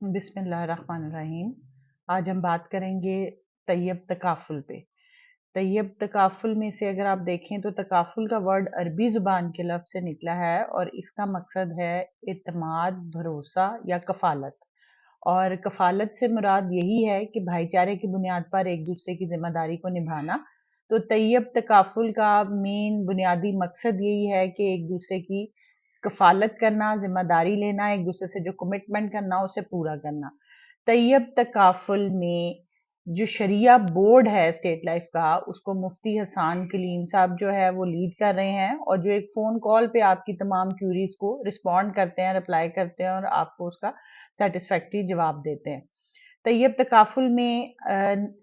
बिस्मिल्लाहिर्रहमानिर्रहीम। आज हम बात करेंगे तैयब तकाफुल पे। तैयब तकाफुल में से अगर आप देखें तो तकाफुल का वर्ड अरबी ज़ुबान के लफ्ज़ से निकला है और इसका मकसद है इत्माद, भरोसा या कफ़ालत। और कफ़ालत से मुराद यही है कि भाईचारे की बुनियाद पर एक दूसरे की ज़िम्मेदारी को निभाना। तो तैयब तकाफुल का मेन बुनियादी मकसद यही है कि एक दूसरे की कफ़ालत करना, ज़िम्मेदारी लेना, एक दूसरे से जो कमिटमेंट करना उसे पूरा करना। तैयब तकाफुल में जो शरिया बोर्ड है स्टेट लाइफ का, उसको मुफ्ती हसान कलीम साहब जो है वो लीड कर रहे हैं और जो एक फ़ोन कॉल पे आपकी तमाम क्यूरीज को रिस्पॉन्ड करते हैं, रिप्लाई करते हैं और आपको उसका सेटिस्फैक्ट्री जवाब देते हैं। तैयब तकाफुल में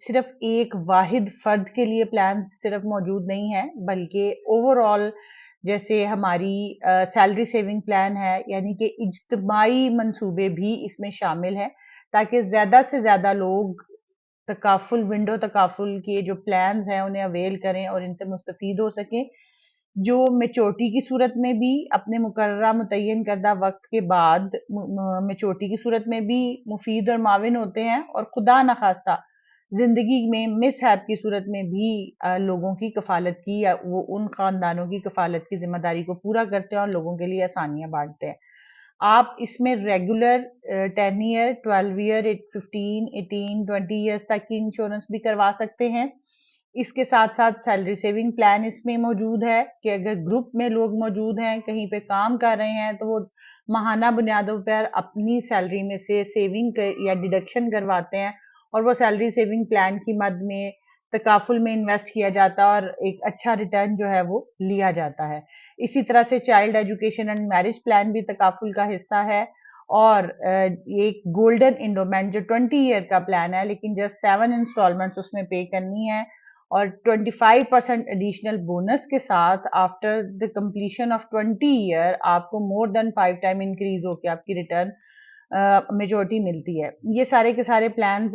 सिर्फ एक वाहिद फर्द के लिए प्लान सिर्फ मौजूद नहीं है, बल्कि ओवरऑल जैसे हमारी सैलरी सेविंग प्लान है, यानी कि इज्तमाई मंसूबे भी इसमें शामिल हैं ताकि ज़्यादा से ज़्यादा लोग तकाफुल विंडो तकाफुल के जो प्लान्स हैं उन्हें अवेल करें और इनसे मुस्तफ़ीद हो सकें। जो मैच्योरिटी की सूरत में भी अपने मुकर्ररा मुतय्यन करदा वक्त के बाद मैच्योरिटी की सूरत में भी मुफीद और माविन होते हैं और खुदा न खास्ता जिंदगी में मिसहैप की सूरत में भी लोगों की कफालत की या वो उन खानदानों की कफालत की जिम्मेदारी को पूरा करते हैं और लोगों के लिए आसानियां बांटते हैं। आप इसमें रेगुलर 10 ईयर, 12 ईयर, 15, 18, 20 ईयर्स तक की इंश्योरेंस भी करवा सकते हैं। इसके साथ साथ सैलरी सेविंग प्लान इसमें मौजूद है कि अगर ग्रुप में लोग मौजूद हैं, कहीं पे काम कर रहे हैं, तो वो माहाना बुनियादों पर अपनी सैलरी में से सेविंग या डिडक्शन करवाते हैं और वो सैलरी सेविंग प्लान की मद में तकाफुल में इन्वेस्ट किया जाता है और एक अच्छा रिटर्न जो है वो लिया जाता है। इसी तरह से child education and marriage plan भी तकाफुल का हिस्सा है और एक गोल्डन इंडोमेंट जो 20 ईयर का प्लान है, लेकिन जस्ट 7 इंस्टॉलमेंट्स उसमें पे करनी है और 25% एडिशनल बोनस के साथ after the completion of 20 year आपको मोर देन 5 टाइम इंक्रीज होकर आपकी रिटर्न मेजोरिटी मिलती है। ये सारे के सारे प्लान्स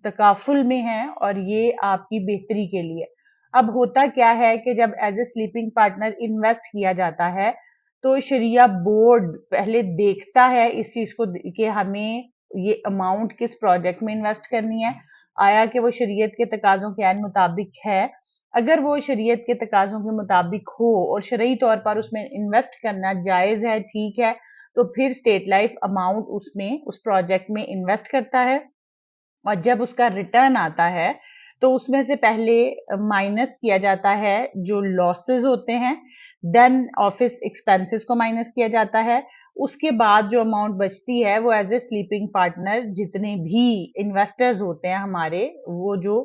तकाफुल में हैं और ये आपकी बेहतरी के लिए। अब होता क्या है कि जब as a sleeping partner invest किया जाता है तो शरिया बोर्ड पहले देखता है इस चीज को कि हमें ये अमाउंट किस प्रोजेक्ट में इन्वेस्ट करनी है, आया कि वो शरीयत के तकाजों के ऐन मुताबिक है। अगर वो शरीयत के तकाजों के मुताबिक हो और शरई तौर पर उसमें इन्वेस्ट करना जायज है, ठीक है, तो फिर स्टेट लाइफ अमाउंट उसमें उस प्रोजेक्ट में इन्वेस्ट करता है और जब उसका रिटर्न आता है तो उसमें से पहले माइनस किया जाता है जो लॉसेस होते हैं, देन ऑफिस एक्सपेंसेस को माइनस किया जाता है। उसके बाद जो अमाउंट बचती है वो एज ए स्लीपिंग पार्टनर जितने भी इन्वेस्टर्स होते हैं हमारे, वो जो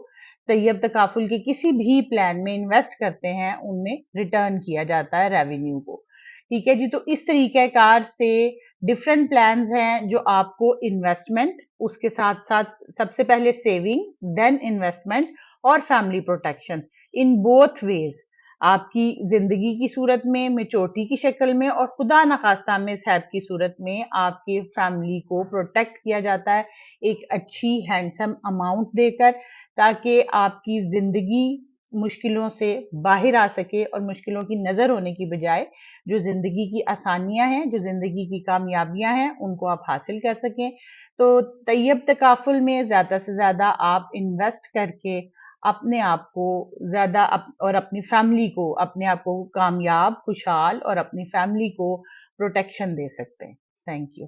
तैयब तकाफुल के किसी भी प्लान में इन्वेस्ट करते हैं उनमें रिटर्न किया जाता है रेवेन्यू को। ठीक है जी, तो इस तरीके कार से डिफरेंट प्लान्स हैं जो आपको इन्वेस्टमेंट, उसके साथ साथ सबसे पहले सेविंग, देन इन्वेस्टमेंट और family protection, in both ways आपकी जिंदगी की सूरत में, मेच्योरिटी की शक्ल में और खुदा न खास्ता मिसहैप की सूरत में आपकी फैमिली को प्रोटेक्ट किया जाता है एक अच्छी हैंडसम अमाउंट देकर, ताकि आपकी जिंदगी मुश्किलों से बाहर आ सके और मुश्किलों की नजर होने की बजाय जो जिंदगी की आसानियां हैं, जो जिंदगी की कामयाबियां हैं, उनको आप हासिल कर सकें। तो तैयब तकाफुल में ज्यादा से ज्यादा आप इन्वेस्ट करके अपने आप को ज्यादा और अपनी फैमिली को, अपने आप को कामयाब, खुशहाल और अपनी फैमिली को प्रोटेक्शन दे सकते हैं। Thank you.